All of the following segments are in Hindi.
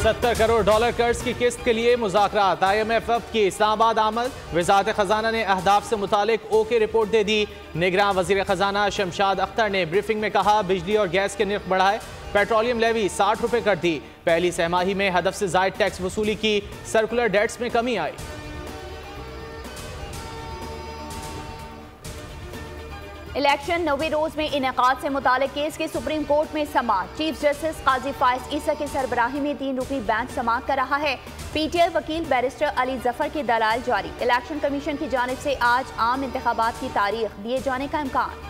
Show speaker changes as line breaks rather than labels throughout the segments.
70 करोड़ डॉलर कर्ज की किस्त के लिए मुज़ाकरात। IMF की इस्लामाबाद आमद। वज़ारत खजाना ने अहदाफ से मुतालिक ओके रिपोर्ट दे दी। निगरान वज़ीर खजाना शमशाद अख्तर ने ब्रीफिंग में कहा बिजली और गैस के निर्ख बढ़ाए। पेट्रोलियम लेवी 60 रुपये कर दी। पहली सहमाही में हदफ से ज़ायद टैक्स वसूली की। सर्कुलर डेट्स में कमी आई।
इलेक्शन 90 रोज में इनेकाद से मुतालिक केस के सुप्रीम कोर्ट में समाअत। चीफ जस्टिस काजी फाइज ईसा की सरबराही में 3 रुकनी बेंच समाअत कर रहा है। PTI वकील बैरिस्टर अली जफर के दलाइल जारी। इलेक्शन कमीशन की जानिब से आज आम इंतखाबात की तारीख दिए जाने का इम्कान।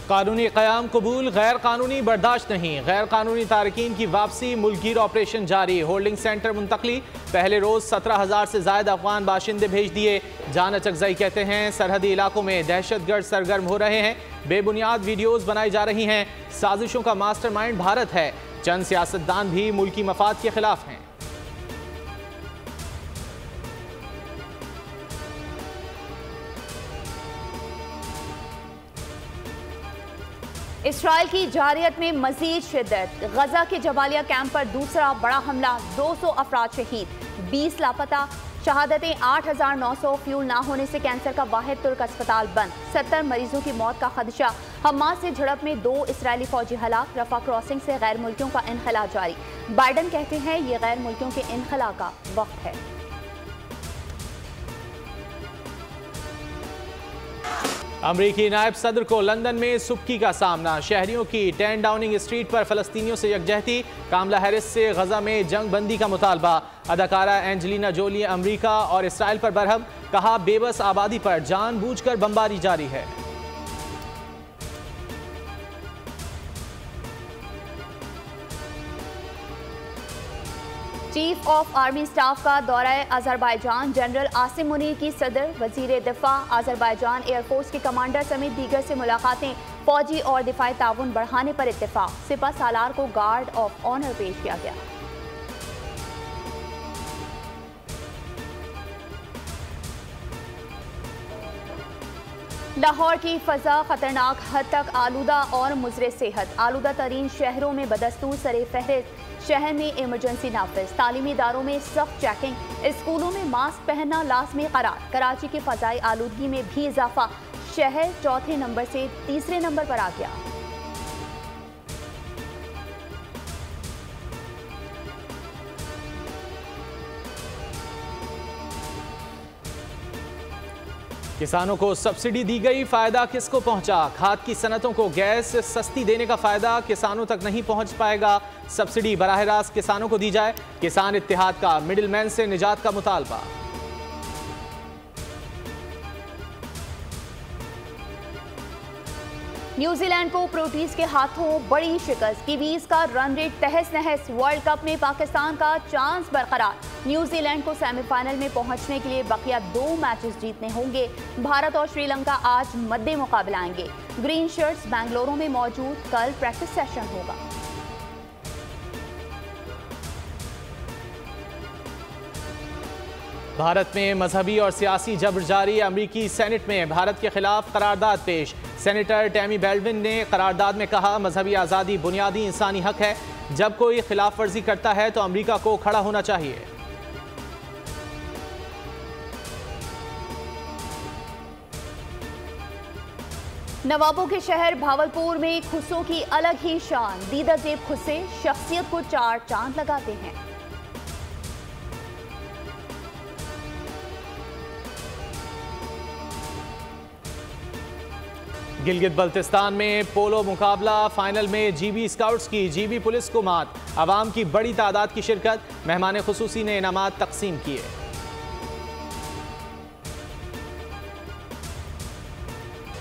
कानूनी क़याम कबूल, गैर कानूनी बर्दाश्त नहीं। गैर कानूनी तारकीन की वापसी, मुल्कगीर ऑपरेशन जारी। होल्डिंग सेंटर मुंतकली। पहले रोज 17,000 से ज्यादा अफगान बाशिंदे भेज दिए। जानच अगजाई कहते हैं सरहदी इलाकों में दहशतगर्द सरगर्म हो रहे हैं। बेबुनियाद वीडियोज बनाई जा रही हैं। साजिशों का मास्टरमाइंड भारत है। चंद सियासतदान भी मुल्की मफाद के खिलाफ हैं।
इसराइल की जारियत में मजीद शिद्दत। गजा के जबालिया कैंप पर दूसरा बड़ा हमला। 200 अफराद शहीद, 20 लापता। शहादतें 8,900। फ्यूल ना होने से कैंसर का वाहिद तुर्क अस्पताल बंद। 70 मरीजों की मौत का खदशा। हमास से झड़प में 2 इसराइली फौजी हलाक। रफा क्रॉसिंग से गैर मुल्कियों का इनखला जारी। बाइडन कहते हैं ये गैर मुल्कियों के इनखला का वक्त है।
अमरीकी नायब सदर को लंदन में सुबकी का सामना। शहरियों की 10 डाउनिंग स्ट्रीट पर फलस्तीनियों से यकजहती। कामला हैरिस से गजा में जंग बंदी का मुतालबा। अदाकारा एंजेलिना जोली अमरीका और इसराइल पर बरहम। कहा बेबस आबादी पर जानबूझकर बमबारी जारी है।
चीफ ऑफ आर्मी स्टाफ का दौरा अजरबैजान। जनरल आसिम मुनीर की सदर वजीर दिफा अजरबैजान एयरफोर्स के कमांडर समेत दीगर से मुलाकातें। फौजी और दिफाई ताउन बढ़ाने पर इत्तेफाक। सिपा सालार को गार्ड ऑफ ऑनर पेश किया गया। लाहौर की फजा खतरनाक हद तक आलूदा और मुजरे सेहत। आलूदा तरीन शहरों में बदस्तूर सरे फहरिस्त। शहर में इमरजेंसी नाफिज। तालीमी इदारों में सख्त चेकिंग। स्कूलों में मास्क पहनना लाजमी करार। कराची की फजाई आलूदगी में भी इजाफा। शहर चौथे नंबर से तीसरे नंबर पर आ गया।
किसानों को सब्सिडी दी गई, फायदा किसको पहुंचा? खाद की सनतों को गैस सस्ती देने का फायदा किसानों तक नहीं पहुंच पाएगा। सब्सिडी बराह रास्त किसानों को दी जाए। किसान इत्तेहाद का मिडिलमैन से निजात का मुतालबा।
न्यूजीलैंड को प्रोटीज के हाथों बड़ी शिकस्त। कीवीज का रन रेट तहस नहस। वर्ल्ड कप में पाकिस्तान का चांस बरकरार। न्यूजीलैंड को सेमीफाइनल में पहुंचने के लिए बकिया 2 मैचेस जीतने होंगे। भारत और श्रीलंका आज मद्दे मुकाबला आएंगे। ग्रीन शर्ट्स बेंगलुरु में मौजूद। कल प्रैक्टिस सेशन होगा।
भारत में मजहबी और सियासी जबर जारी। अमरीकी सेनेट में भारत के खिलाफ करारदाद पेश। सेनेटर टैमी बेल्विन ने करारदाद में कहा मजहबी आज़ादी बुनियादी इंसानी हक है। जब कोई खिलाफ वर्जी करता है तो अमरीका को खड़ा होना चाहिए।
नवाबों के शहर भावलपुर में खुसों की अलग ही शान। दीदा जेब खुसे शख्सियत को 4 चांद लगाते हैं।
गिलगित बल्तिस्तान में पोलो मुकाबला। फाइनल में जीबी स्काउट्स की जीबी पुलिस को मात। अवाम की बड़ी तादाद की शिरकत। मेहमान खुसूसी ने इनामात तकसीम किए।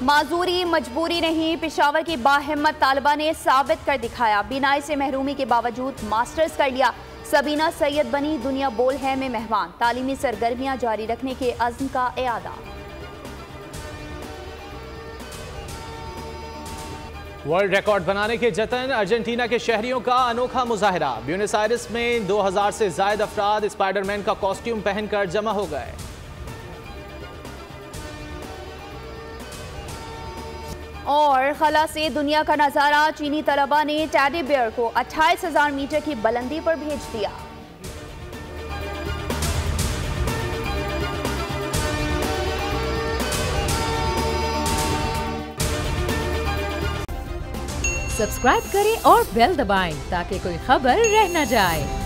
माजूरी मजबूरी नहीं। पेशावर की बाहिम्मत तालिबा ने साबित कर दिखाया। बीनाई से महरूमी के बावजूद मास्टर्स कर लिया। सबीना सैयद बनी दुनिया बोल है में मेहमान। तालीमी सरगर्मियां जारी रखने के अज़्म का इआदा।
वर्ल्ड रिकॉर्ड बनाने के जतन। अर्जेंटीना के शहरियों का अनोखा मुजाहरा। ब्यूनस आयर्स में 2000 से ज्यादा अफराद स्पाइडरमैन का कॉस्ट्यूम पहनकर जमा हो गए।
और खला से दुनिया का नजारा, चीनी तलबा ने टेडी बियर को 28,000 मीटर की बुलंदी पर भेज दिया।
सब्सक्राइब करें और बेल दबाएं ताकि कोई खबर रह न जाए।